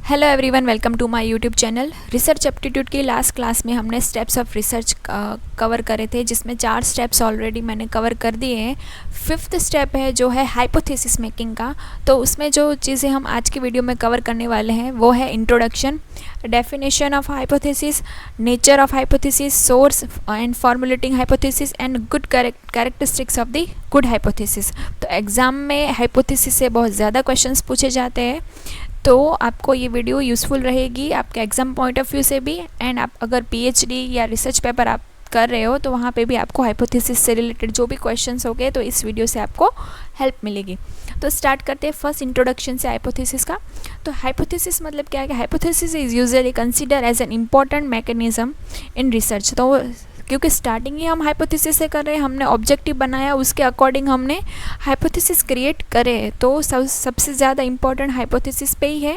Hello everyone, welcome to my YouTube channel. Research aptitude की last class में हमने steps of research cover करे थे, जिसमें 4 स्टेप्स ऑलरेडी मैंने कवर कर दिए हैं। 5th स्टेप है जो है हाइपोथेसिस मेकिंग का। तो उसमें जो चीज़ें हम आज की वीडियो में कवर करने वाले हैं वो है introduction, definition of hypothesis, nature of hypothesis, source and formulating hypothesis and good characteristics of the good hypothesis. तो एग्ज़ाम में हाइपोथेसिस से बहुत ज़्यादा क्वेश्चंस पूछे जाते हैं, तो आपको ये वीडियो यूज़फुल रहेगी आपके एग्ज़ाम पॉइंट ऑफ व्यू से भी। एंड आप अगर पीएचडी या रिसर्च पेपर आप कर रहे हो तो वहाँ पे भी आपको हाइपोथेसिस से रिलेटेड जो भी क्वेश्चंस हो गए तो इस वीडियो से आपको हेल्प मिलेगी। तो स्टार्ट करते हैं फर्स्ट इंट्रोडक्शन से हाइपोथेसिस का। तो हाइपोथेसिस मतलब क्या है? Hypothesis is usually consider as an important mechanism in research. तो क्योंकि स्टार्टिंग ही हम हाइपोथेसिस से कर रहे हैं, हमने ऑब्जेक्टिव बनाया, उसके अकॉर्डिंग हमने हाइपोथेसिस क्रिएट करे, तो सबसे ज़्यादा इम्पॉर्टेंट हाइपोथेसिस पे ही है।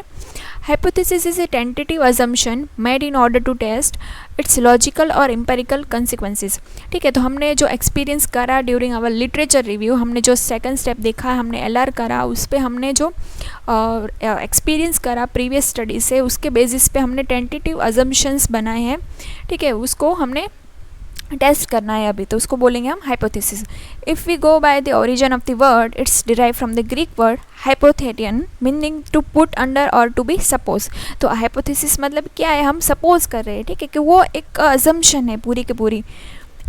Hypothesis is a tentative assumption made in order to test its logical और एम्पेरिकल कंसिक्वेंसेस। ठीक है, तो हमने जो एक्सपीरियंस करा ड्यूरिंग आवर लिटरेचर रिव्यू, हमने जो सेकंड स्टेप देखा, हमने एलआर करा, उस पर हमने जो एक्सपीरियंस करा प्रीवियस स्टडी से, उसके बेसिस पे हमने टेंटेटिव अजम्पशंस बनाए हैं। ठीक है, उसको हमने टेस्ट करना है अभी, तो उसको बोलेंगे हम hypothesis. If we go by the origin of the word, it's derive from the Greek word hypothetian meaning to put under or to be suppose. तो हाइपोथेसिस मतलब क्या है? हम सपोज कर रहे हैं, ठीक है, कि वो एक अजम्पशन है पूरी की पूरी।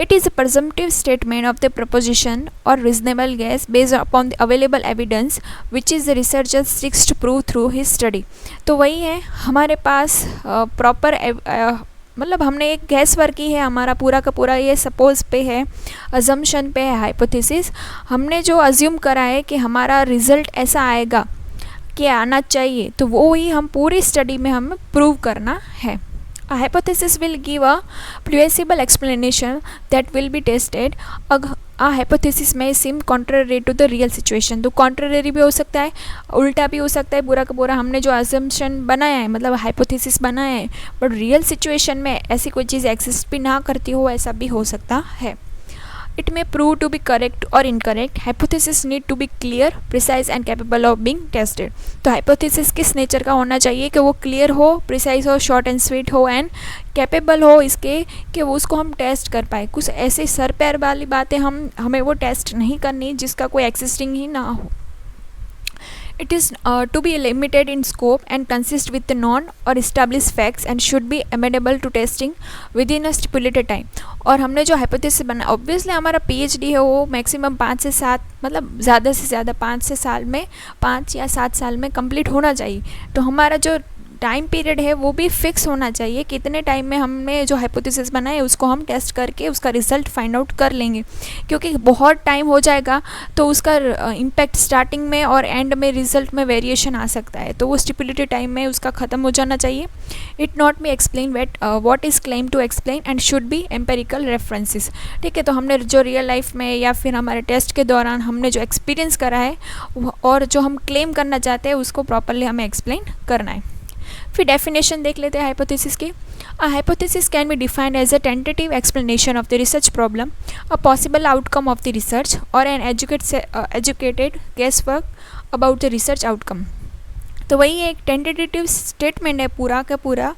It is a presumptive statement of the proposition or reasonable guess based upon the available evidence which is the researcher seeks to prove through his study। तो वही है, हमारे पास प्रॉपर मतलब हमने एक गैस वर्क की है, हमारा पूरा का पूरा ये सपोज पे है, अजम्पशन पे है हाइपोथेसिस। हमने जो अज्यूम करा है कि हमारा रिजल्ट ऐसा आएगा कि आना चाहिए, तो वो ही हम पूरी स्टडी में हमें प्रूव करना है। A hypothesis will give a plausible explanation that will be tested। A hypothesis may seem contrary to the real situation। तो contrary भी हो सकता है, उल्टा भी हो सकता है। पूरा का पूरा हमने जो assumption बनाया है, मतलब हाइपोथेसिस बनाया है, बट रियल सिचुएशन में ऐसी कोई चीज़ एग्जिस्ट भी ना करती हो, ऐसा भी हो सकता है। It may prove to be correct or incorrect। Hypothesis need to be clear, precise and capable of being tested। तो hypothesis किस नेचर का होना चाहिए कि वो क्लियर हो, प्रिसाइज हो, शॉर्ट एंड स्वीट हो एंड कैपेबल हो इसके कि वो उसको हम टेस्ट कर पाए। कुछ ऐसे सर पैर वाली बातें हमें वो टेस्ट नहीं करनी जिसका कोई एक्सिस्टिंग ही ना हो। It is to be limited in scope and consist with the known or established facts and should be amenable to testing within a stipulated time। और हमने जो हाइपोथेसिस बना, ऑब्वियसली हमारा पीएचडी है वो मैक्सिमम 5 से 7 मतलब ज़्यादा से ज़्यादा 5 या 7 साल में कंप्लीट होना चाहिए। तो हमारा जो टाइम पीरियड है वो भी फिक्स होना चाहिए, कितने टाइम में हमने जो हाइपोथेसिस बनाए उसको हम टेस्ट करके उसका रिज़ल्ट फाइंड आउट कर लेंगे। क्योंकि बहुत टाइम हो जाएगा तो उसका इम्पैक्ट स्टार्टिंग में और एंड में रिज़ल्ट में वेरिएशन आ सकता है, तो वो स्टिपुलेटेड टाइम में उसका ख़त्म हो जाना चाहिए। It not may explain what is claim to explain and should be empirical references. ठीक है, तो हमने जो रियल लाइफ में या फिर हमारे टेस्ट के दौरान हमने जो एक्सपीरियंस करा है और जो हम क्लेम करना चाहते हैं उसको प्रॉपरली हमें एक्सप्लेन करना है। फिर डेफिनेशन देख लेते हैं हाइपोथेसिस की। A hypothesis can be defined as a tentative explanation of the research problem, a possible outcome of the research or an educated guess work about the research outcome. तो वही एक टेंटेटिव स्टेटमेंट है पूरा का पूरा,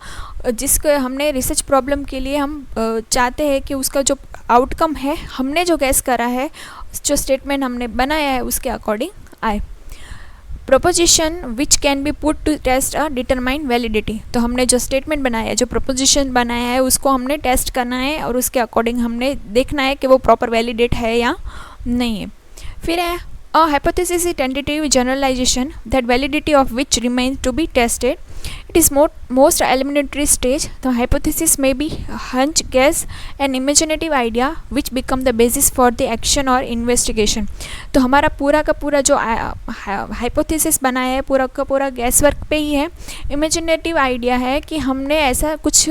जिसको हमने रिसर्च प्रॉब्लम के लिए हम चाहते हैं कि उसका जो आउटकम है, हमने जो गेस करा है, जो स्टेटमेंट हमने बनाया है उसके अकॉर्डिंग आए। Proposition which can be put to test a determine validity. तो हमने जो स्टेटमेंट बनाया है, जो प्रोपोजिशन बनाया है, उसको हमने टेस्ट करना है और उसके अकॉर्डिंग हमने देखना है कि वो प्रॉपर वैलिडेट है या नहीं है। फिर है a hypothesis is tentative generalisation that validity of which remains to be tested. It is most elementary stage। The hypothesis may be hunch, guess, an imaginative idea which become the basis for the action or investigation। तो हमारा पूरा का पूरा जो hypothesis बनाया है पूरा का पूरा गैस वर्क पे ही है, इमेजिनेटिव आइडिया है कि हमने ऐसा कुछ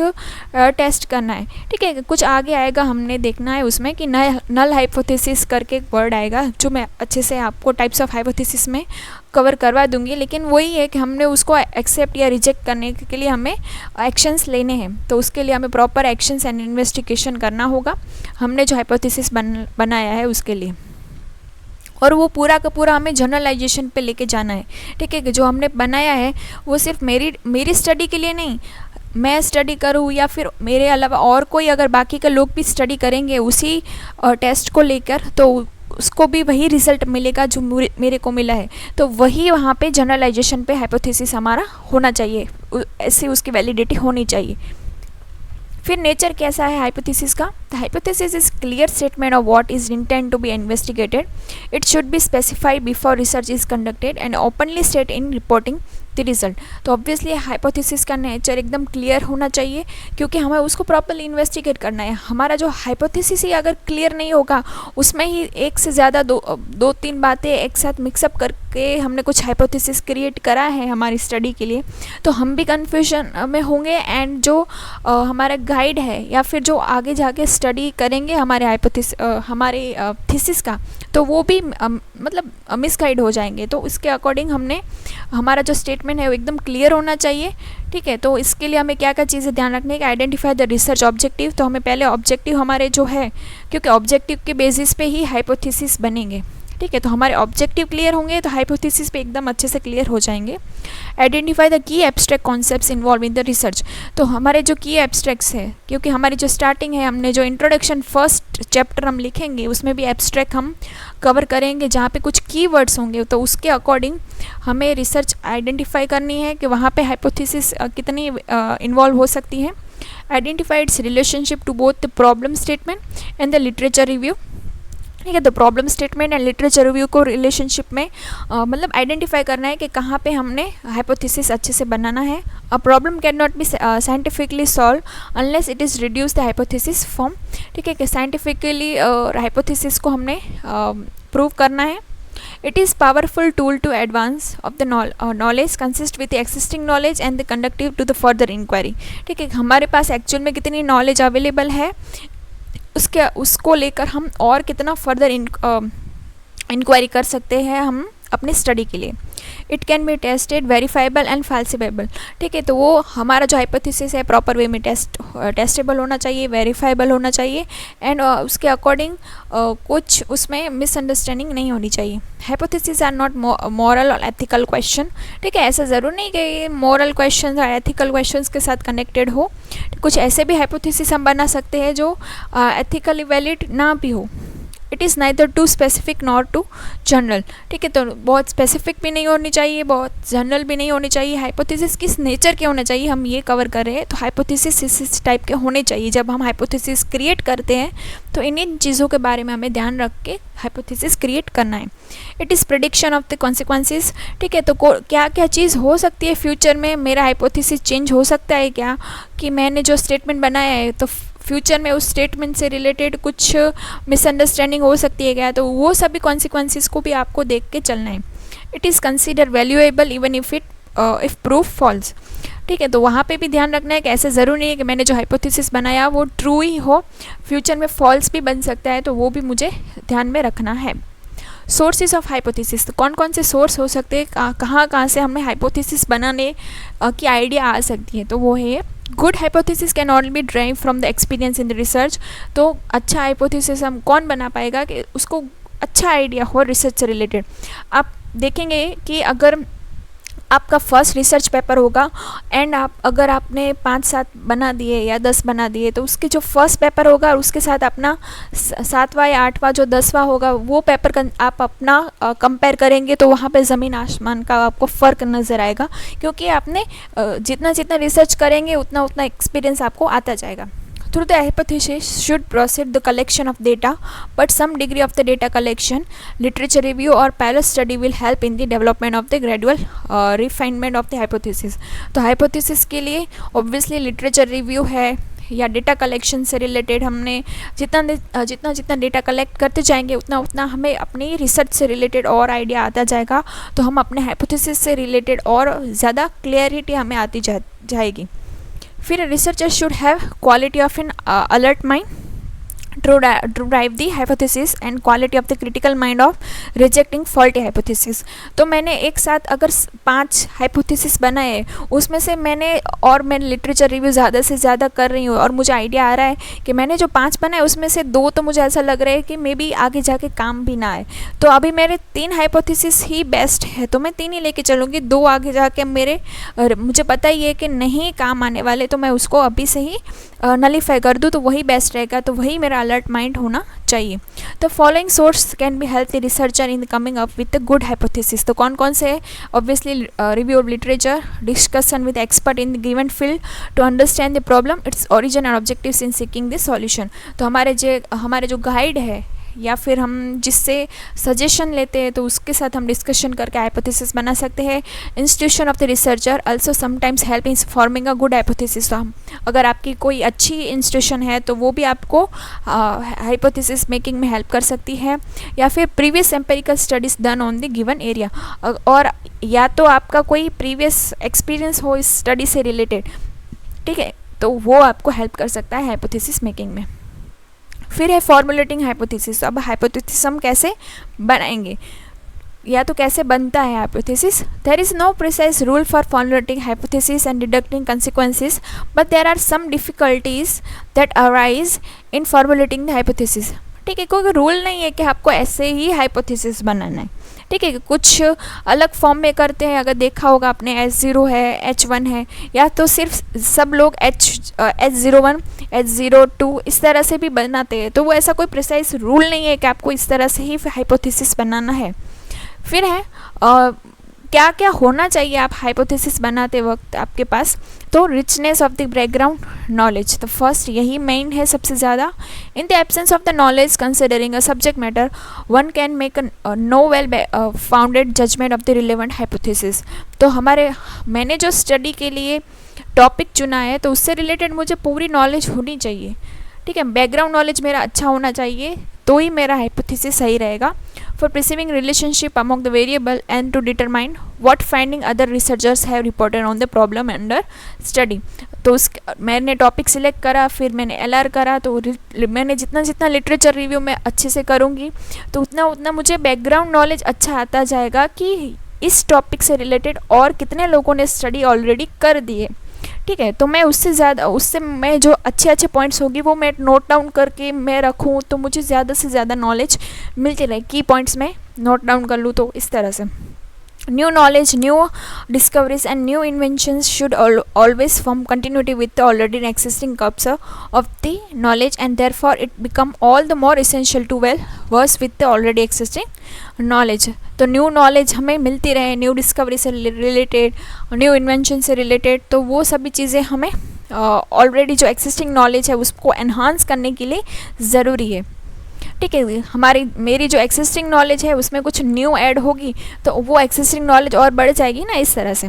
टेस्ट करना है। ठीक है, कुछ आगे आएगा, हमने देखना है उसमें कि नल हाइपोथेसिस करके एक वर्ड आएगा जो मैं अच्छे से आपको टाइप्स ऑफ हाइपोथेसिस में कवर करवा दूंगी, लेकिन वही है कि हमने उसको एक्सेप्ट या रिजेक्ट करने के लिए हमें एक्शंस लेने हैं, तो उसके लिए हमें प्रॉपर एक्शंस एंड इन्वेस्टिगेशन करना होगा हमने जो हाइपोथेसिस बनाया है उसके लिए। और वो पूरा का पूरा हमें जनरलाइजेशन पे लेके जाना है। ठीक है, जो हमने बनाया है वो सिर्फ मेरी स्टडी के लिए नहीं, मैं स्टडी करूँ या फिर मेरे अलावा और कोई अगर बाकी के लोग भी स्टडी करेंगे उसी टेस्ट को लेकर, तो उसको भी वही रिज़ल्ट मिलेगा जो मेरे को मिला है। तो वही वहाँ पे जनरलाइजेशन पे हाइपोथेसिस हमारा होना चाहिए, ऐसे उसकी वैलिडिटी होनी चाहिए। फिर नेचर कैसा है हाइपोथेसिस का? The hypothesis is clear statement of what is intend to be investigated. It should be specified before research is conducted and openly state in reporting the result. तो ऑब्वियसली हाइपोथेसिस का nature एकदम clear होना चाहिए, क्योंकि हमें उसको properly investigate करना है। हमारा जो हाइपोथेसिस ही अगर क्लियर नहीं होगा, उसमें ही एक से ज़्यादा दो तीन बातें एक साथ मिक्सअप करके हमने कुछ हाइपोथेसिस क्रिएट करा है हमारी स्टडी के लिए, तो हम भी कन्फ्यूजन में होंगे। एंड जो हमारा गाइड है या फिर जो आगे जाके स्टडी करेंगे हमारे थीसिस का, तो वो भी मतलब मिसगाइड हो जाएंगे। तो इसके अकॉर्डिंग हमने हमारा जो स्टेटमेंट है वो एकदम क्लियर होना चाहिए। ठीक है, तो इसके लिए हमें क्या क्या चीज़ें ध्यान रखने की? Identify the research objective. तो हमें पहले ऑब्जेक्टिव हमारे जो है, क्योंकि ऑब्जेक्टिव के बेसिस पे ही हाइपोथेसिस बनेंगे। ठीक है, तो हमारे ऑब्जेक्टिव क्लियर होंगे तो हाइपोथेसिस पे एकदम अच्छे से क्लियर हो जाएंगे। Identify the key abstract concepts involve in the research. तो हमारे जो की एब्स्ट्रैक्ट्स है, क्योंकि हमारी जो स्टार्टिंग है, हमने जो इंट्रोडक्शन फर्स्ट चैप्टर हम लिखेंगे उसमें भी एब्स्ट्रैक्ट हम कवर करेंगे, जहाँ पे कुछ कीवर्ड्स होंगे। तो उसके अकॉर्डिंग हमें रिसर्च आइडेंटिफाई करनी है कि वहाँ पे हाइपोथेसिस कितनी इन्वॉल्व हो सकती है। Identify its relationship to both the problem statement and the literature review. ठीक है, तो problem statement and literature review को रिलेशनशिप में मतलब आइडेंटिफाई करना है कि कहाँ पे हमने हाइपोथेसिस अच्छे से बनाना है। A problem can not be scientifically solve unless it is reduce the hypothesis form. ठीक है, कि साइंटिफिकली हाइपोथेसिस को हमने प्रूव करना है। It is powerful tool to advance of the knowledge consist with the existing knowledge and the conductive to the further inquiry। ठीक है, हमारे पास एक्चुअल में कितनी नॉलेज अवेलेबल है, उसको लेकर हम और कितना फर्दर इंक्वायरी कर सकते हैं हम अपनी स्टडी के लिए। It can be tested, verifiable and falsifiable. ठीक है, तो वो हमारा जो हाइपोथेसिस है प्रॉपर वे में टेस्टेबल होना चाहिए, वेरीफाइबल होना चाहिए एंड उसके अकॉर्डिंग कुछ उसमें मिसअंडरस्टैंडिंग नहीं होनी चाहिए। हाइपोथेसिस आर नॉट मॉरल और एथिकल क्वेश्चन। ठीक है, ऐसा ज़रूर नहीं कि ये मॉरल क्वेश्चन और एथिकल क्वेश्चन के साथ कनेक्टेड हो। कुछ ऐसे भी हाइपोथेसिस हम बना सकते हैं जो एथिकली वैलिड ना भी हो। It is neither too specific not too general. ठीक है, तो बहुत स्पेसिफिक भी नहीं होनी चाहिए, बहुत जनरल भी नहीं होनी चाहिए। हाइपोथेसिस किस नेचर के होने चाहिए हम ये कवर कर रहे हैं। तो हाइपोथेसिस इस टाइप के होने चाहिए। जब हम हाइपोथेसिस क्रिएट करते हैं तो इन चीज़ों के बारे में हमें ध्यान रख के हाइपोथेसिस क्रिएट करना है। It is prediction of the consequences. ठीक है, तो क्या क्या चीज़ हो सकती है फ्यूचर में, मेरा हाइपोथेसिस चेंज हो सकता है क्या, कि मैंने जो स्टेटमेंट बनाया है तो फ्यूचर में उस स्टेटमेंट से रिलेटेड कुछ मिसअंडरस्टैंडिंग हो सकती है क्या, तो वो सभी कॉन्सिक्वेंसेस को भी आपको देख के चलना है। It is consider valuable even if proof false. ठीक है, तो वहाँ पे भी ध्यान रखना है कि ऐसे ज़रूर नहीं है कि मैंने जो हाइपोथेसिस बनाया वो ट्रू ही हो, फ्यूचर में फॉल्स भी बन सकता है, तो वो भी मुझे ध्यान में रखना है। सोर्सेज ऑफ हाइपोथेसिस, तो कौन कौन से सोर्स हो सकते हैं, कहाँ से हमें हाइपोथेसिस बनाने की आइडिया आ सकती है, तो वो है good hypothesis can all B drive from the experience in the research. तो अच्छा हाइपोथेसिस हम कौन बना पाएगा कि उसको अच्छा आइडिया हो रिसर्च से रिलेटेड। आप देखेंगे कि अगर आपका फर्स्ट रिसर्च पेपर होगा एंड अगर आपने 5-7 बना दिए या 10 बना दिए, तो उसके जो फर्स्ट पेपर होगा और उसके साथ अपना 7वां या 8वां जो 10वां होगा वो पेपर आप अपना कंपेयर करेंगे, तो वहाँ पे ज़मीन आसमान का आपको फ़र्क नज़र आएगा, क्योंकि आपने जितना जितना रिसर्च करेंगे उतना उतना एक्सपीरियंस आपको आता जाएगा। Through the hypothesis should proceed the collection of data, but some degree of the data collection, literature review or parallel study will help in the development of the gradual refinement of the hypothesis। तो hypothesis के लिए obviously literature review है या data collection से related हमने जितना data collect करते जाएंगे उतना उतना हमें अपनी रिसर्च से रिलेटेड और आइडिया आता जाएगा, तो हम अपने हाइपोथेसिस से रिलेटेड और ज़्यादा क्लियरिटी हमें आती जाएगी। फिर researcher should have quality of N alert mind. to drive the hypothesis and quality of the critical mind of rejecting faulty hypothesis। तो मैंने एक साथ अगर 5 हाइपोथेसिस बनाए, उसमें से मैं लिटरेचर रिव्यू ज़्यादा से ज़्यादा कर रही हूँ और मुझे आइडिया आ रहा है कि मैंने जो 5 बनाए उसमें से 2 तो मुझे ऐसा लग रहा है कि मे बी आगे जाके काम भी ना आए, तो अभी मेरे 3 हाइपोथेसिस ही बेस्ट है, तो मैं 3 ही लेके चलूँगी। 2 आगे जाके मुझे पता ही है कि नहीं काम आने वाले, तो मैं उसको अभी से ही नलीफाई कर दूँ, तो वही बेस्ट रहेगा, तो वही मेरा अलर्ट माइंड होना चाहिए। तो following source can be help the researcher in coming up with the good hypothesis. तो कौन कौन से है? Obviously review of literature, discussion with expert in the given field to understand the problem, its origin and objectives in seeking the solution. तो हमारे जो guide है या फिर हम जिससे सजेशन लेते हैं, तो उसके साथ हम डिस्कशन करके हाइपोथेसिस बना सकते हैं। Institution of the researcher also sometimes help in forming a good hypothesis. तो अगर आपकी कोई अच्छी इंस्टीट्यूशन है तो वो भी आपको हाइपोथेसिस मेकिंग में हेल्प कर सकती है। या फिर previous empirical studies done on the given area, और या तो आपका कोई प्रीवियस एक्सपीरियंस हो इस स्टडी से रिलेटेड, ठीक है, तो वो आपको हेल्प कर सकता है हाइपोथेसिस मेकिंग में। फिर है फॉर्मुलेटिंग हाइपोथेसिस। अब हाइपोथेसिस हम कैसे बनाएंगे या तो कैसे बनता है hypothesis? There is no precise rule for formulating hypothesis and deducting consequences, but there are some difficulties that arise in formulating the hypothesis. ठीक है, कोई रूल नहीं है कि आपको ऐसे ही हाइपोथेसिस बनाना है, ठीक है, कुछ अलग फॉर्म में करते हैं। अगर देखा होगा आपने H0 है, H1 है, या तो सिर्फ सब लोग H01 H02 इस तरह से भी बनाते हैं। तो वो ऐसा कोई प्रिसाइज रूल नहीं है कि आपको इस तरह से ही हाइपोथेसिस बनाना है। फिर है क्या क्या होना चाहिए आप हाइपोथेसिस बनाते वक्त आपके पास? तो richness of the background knowledge, तो फर्स्ट यही मेन है सबसे ज़्यादा। In the absence of the knowledge considering a subject matter, one can make no well founded judgement of the relevant hypothesis. तो मैंने जो स्टडी के लिए टॉपिक चुना है, तो उससे रिलेटेड मुझे पूरी नॉलेज होनी चाहिए, ठीक है, बैकग्राउंड नॉलेज मेरा अच्छा होना चाहिए, तो ही मेरा हाइपोथेसिस सही रहेगा। For perceiving relationship among the variable and to determine what finding other researchers have reported on the problem under study। तो मैंने टॉपिक सिलेक्ट करा, फिर मैंने LR करा, तो मैंने जितना लिटरेचर रिव्यू में अच्छे से करूँगी, तो उतना मुझे बैकग्राउंड नॉलेज अच्छा आता जाएगा कि इस टॉपिक से रिलेटेड और कितने लोगों ने स्टडी ऑलरेडी कर दी है, ठीक है। तो मैं उससे मैं जो अच्छे पॉइंट्स होगी वो मैं नोट डाउन करके मैं रखूँ, तो मुझे ज़्यादा से ज़्यादा नॉलेज मिलती रहे। की पॉइंट्स में नोट डाउन कर लूँ, तो इस तरह से new knowledge, new discoveries and new inventions should always form continuity with the already existing cups of the knowledge, and therefore it become all the more essential to well versed with the already existing knowledge. तो new knowledge हमें मिलती रहे, new discovery से related, new invention से related, तो वो सभी चीज़ें हमें ऑलरेडी जो एक्सिस्टिंग नॉलेज है उसको एनहांस करने के लिए ज़रूरी है, ठीक है। मेरी जो एक्सिस्टिंग नॉलेज है उसमें कुछ न्यू ऐड होगी, तो वो एक्सिस्टिंग नॉलेज और बढ़ जाएगी ना, इस तरह से।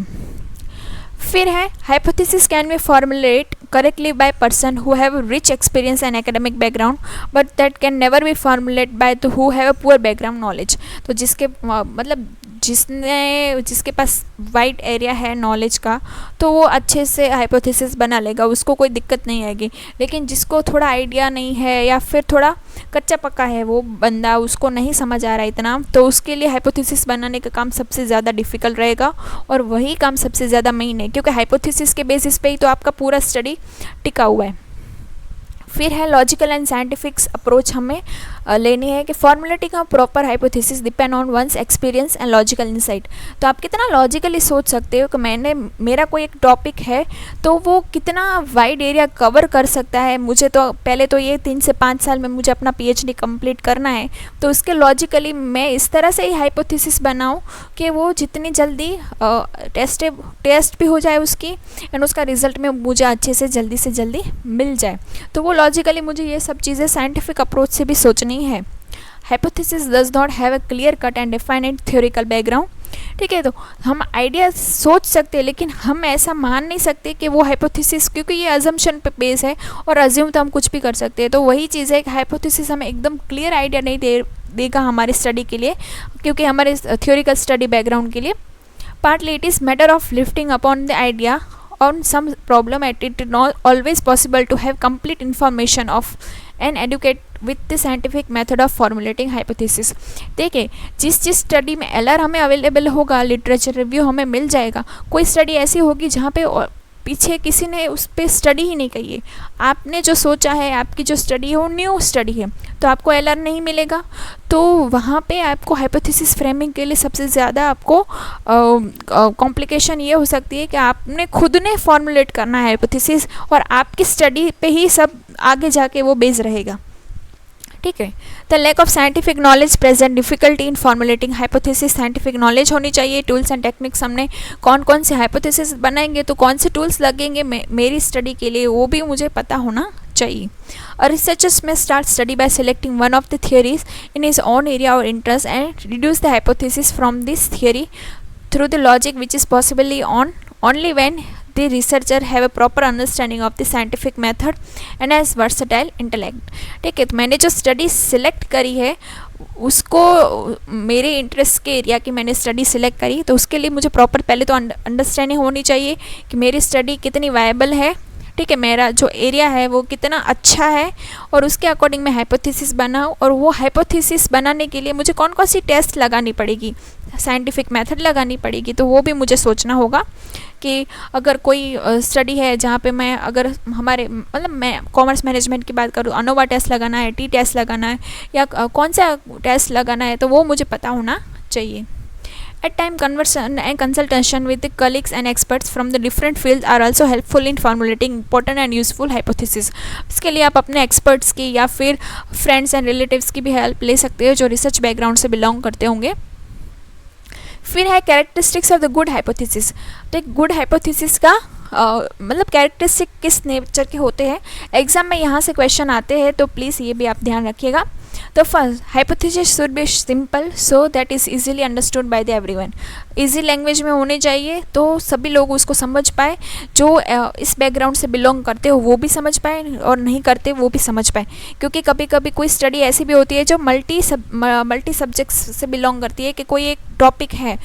फिर है hypothesis can B formulate correctly by person who have rich experience and academic background, but that can never be formulate by who have a poor background knowledge. तो जिसके पास वाइड एरिया है नॉलेज का, तो वो अच्छे से हाइपोथेसिस बना लेगा, उसको कोई दिक्कत नहीं आएगी। लेकिन जिसको थोड़ा आइडिया नहीं है या फिर थोड़ा कच्चा पक्का है वो बंदा, उसको नहीं समझ आ रहा इतना, तो उसके लिए हाइपोथेसिस बनाने का काम सबसे ज़्यादा डिफ़िकल्ट रहेगा, और वही काम सबसे ज़्यादा मेन है, क्योंकि हाइपोथेसिस के बेसिस पे ही तो आपका पूरा स्टडी टिका हुआ है। फिर है लॉजिकल एंड साइंटिफिक अप्रोच हमें लेनी है कि formulating a proper hypothesis depend on one's experience and logical insight. तो आप कितना लॉजिकली सोच सकते हो कि मेरा कोई एक टॉपिक है तो वो कितना वाइड एरिया कवर कर सकता है। मुझे तो पहले तो ये 3 से 5 साल में मुझे अपना PhD कंप्लीट करना है, तो उसके लॉजिकली मैं इस तरह से ही हाइपोथेसिस बनाऊँ कि वो जितनी जल्दी टेस्ट भी हो जाए उसकी, एंड उसका रिजल्ट में मुझे अच्छे से जल्दी मिल जाए। तो वो लॉजिकली मुझे ये सब चीज़ें साइंटिफिक अप्रोच से भी सोचनी है। Hypothesis does not have a clear cut and defined theoretical background, ठीक है। तो हम आइडिया सोच सकते हैं, लेकिन हम ऐसा मान नहीं सकते कि वो हाइपोथेसिस, क्योंकि ये अजम्पशन पे बेस है, और अज्यूम तो हम कुछ भी कर सकते हैं। तो वही चीज़ है कि हाइपोथेसिस हमें एकदम क्लियर आइडिया नहीं देगा हमारे स्टडी के लिए, क्योंकि हमारे थ्योरिकल स्टडी बैकग्राउंड के लिए। Partly it is matter of lifting upon the idea on some problem it is not always possible to have complete information of and educate with the scientific method of formulating hypothesis। देखिए जिस study में LR हमें available होगा, literature review हमें मिल जाएगा, कोई study ऐसी होगी जहाँ पे पीछे किसी ने उस पर स्टडी ही नहीं कही है, आपने जो सोचा है, आपकी जो स्टडी है वो न्यू स्टडी है, तो आपको एलआर नहीं मिलेगा। तो वहाँ पे आपको हाइपोथेसिस फ्रेमिंग के लिए सबसे ज़्यादा आपको कॉम्प्लिकेशन ये हो सकती है कि आपने खुद ने फॉर्मुलेट करना है हाइपोथेसिस, और आपकी स्टडी पे ही सब आगे जाके वो बेस रहेगा। ठीक है, the lack of scientific knowledge present difficulty in formulating hypothesis. Scientific knowledge होनी चाहिए, टूल्स एंड टेक्निक्स, हमने कौन कौन से हाइपोथेसिस बनाएंगे तो कौन से टूल्स लगेंगे मेरी स्टडी के लिए, वो भी मुझे पता होना चाहिए। A researcher may start study by selecting one of the theories in his own area or interest and reduce the hypothesis from this theory through the logic which is possibly only when the researcher have a proper understanding of the scientific method and has versatile intellect। ठीक है, तो मैंने जो study select करी है उसको मेरे interest के एरिया की मैंने स्टडी सिलेक्ट करी, तो उसके लिए मुझे प्रॉपर पहले तो अंडरस्टैंडिंग होनी चाहिए कि मेरी स्टडी कितनी वायबल है। ठीक है, मेरा जो एरिया है वो कितना अच्छा है, और उसके अकॉर्डिंग मैं हाइपोथेसिस बनाऊँ, और वो हाइपोथेसिस बनाने के लिए मुझे कौन कौन सी टेस्ट लगानी पड़ेगी, साइंटिफिक मेथड लगानी पड़ेगी, तो वो भी मुझे सोचना होगा कि अगर कोई स्टडी है जहाँ पे मैं अगर हमारे मतलब मैं कॉमर्स मैनेजमेंट की बात करूँ, अनोवा टेस्ट लगाना है, टी टेस्ट लगाना है, या कौन सा टेस्ट लगाना है, तो वो मुझे पता होना चाहिए। At time, conversation and consultation with the colleagues and experts from the different fields are also helpful in formulating important and useful hypothesis। इसके लिए आप अपने एक्सपर्ट्स की या फिर फ्रेंड्स एंड रिलेटिव्स की भी हेल्प ले सकते हो जो रिसर्च बैकग्राउंड से बिलोंग करते होंगे। फिर है characteristics of the good hypothesis. तो एक गुड हाइपोथेसिस का मतलब कैरेक्टरिस्टिक किस नेचर के होते हैं, एग्जाम में यहाँ से क्वेश्चन आते हैं, तो प्लीज़ ये भी आप ध्यान रखिएगा। तो first, hypothesis should be simple so that is easily understood by the everyone. Easy language में होने चाहिए तो सभी लोग उसको समझ पाए, जो इस बैकग्राउंड से बिलोंग करते हो वो भी समझ पाए और नहीं करते वो भी समझ पाए, क्योंकि कभी कभी कोई स्टडी ऐसी भी होती है जो मल्टी सब्जेक्ट्स से बिलोंग करती है, कि कोई एक टॉपिक है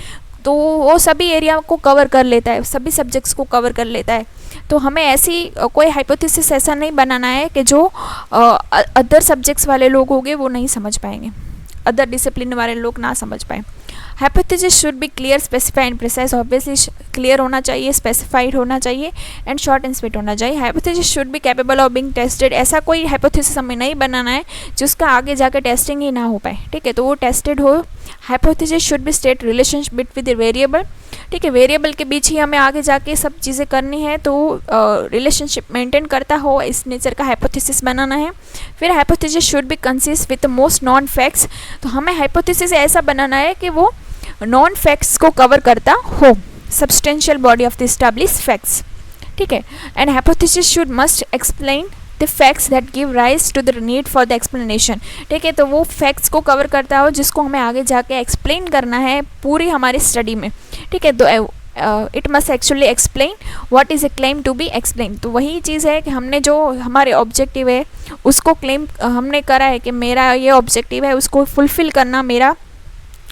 तो वो सभी एरिया को कवर कर लेता है, सभी सब्जेक्ट्स को कवर कर लेता है। तो हमें ऐसी कोई हाइपोथेसिस ऐसा नहीं बनाना है कि जो अदर सब्जेक्ट्स वाले लोग होंगे वो नहीं समझ पाएंगे, अदर डिसिप्लिन वाले लोग ना समझ पाए। Hypothesis should be clear, specified and precise. Obviously clear होना चाहिए, स्पेसिफाइड होना चाहिए एंड शॉर्ट एंड स्वीट होना चाहिए। Hypothesis should be capable of being tested. ऐसा कोई हाइपोथेसिस हमें नहीं बनाना है जिसका आगे जाकर टेस्टिंग ही ना हो पाए। ठीक है, तो वो टेस्टेड हो। Hypothesis should be state relationship between the variable. ठीक है, वेरिएबल के बीच ही हमें आगे जाके सब चीज़ें करनी है, तो रिलेशनशिप मेंटेन करता हो इस नेचर का हाइपोथेसिस बनाना है। फिर hypothesis should be consist with the most non facts. तो हमें हाइपोथेसिस ऐसा बनाना है कि वो नॉन फैक्ट्स को कवर करता हो, substantial body of the established facts. ठीक है, and hypothesis should must explain the facts that give rise to the need for the explanation. ठीक है, तो वो फैक्ट्स को कवर करता हो जिसको हमें आगे जाके एक्सप्लेन करना है पूरी हमारी स्टडी में। ठीक है, तो it must actually explain what is a claim to be explain. तो वही चीज़ है कि हमने जो हमारे ऑब्जेक्टिव है उसको क्लेम हमने करा है कि मेरा ये ऑब्जेक्टिव है, उसको फुलफ़िल करना मेरा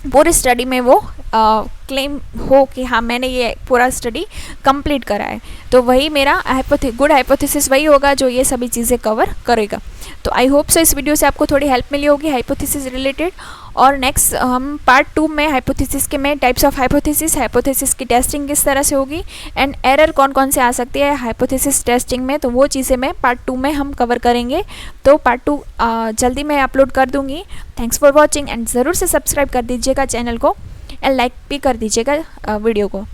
पूरी स्टडी में वो क्लेम हो कि हाँ मैंने ये पूरा स्टडी कंप्लीट करा है। तो वही मेरा गुड हाइपोथेसिस वही होगा जो ये सभी चीज़ें कवर करेगा। तो आई होप सो इस वीडियो से आपको थोड़ी हेल्प मिली होगी हाइपोथेसिस रिलेटेड। और नेक्स्ट हम पार्ट 2 में हाइपोथेसिस के में टाइप्स ऑफ हाइपोथेसिस की टेस्टिंग किस तरह से होगी एंड एरर कौन कौन से आ सकती है हाइपोथेसिस टेस्टिंग में, तो वो चीज़ें मैं पार्ट 2 में हम कवर करेंगे। तो पार्ट 2 जल्दी मैं अपलोड कर दूँगी। थैंक्स फॉर वॉचिंग एंड ज़रूर से सब्सक्राइब कर दीजिएगा चैनल को एंड लाइक भी कर दीजिएगा वीडियो को।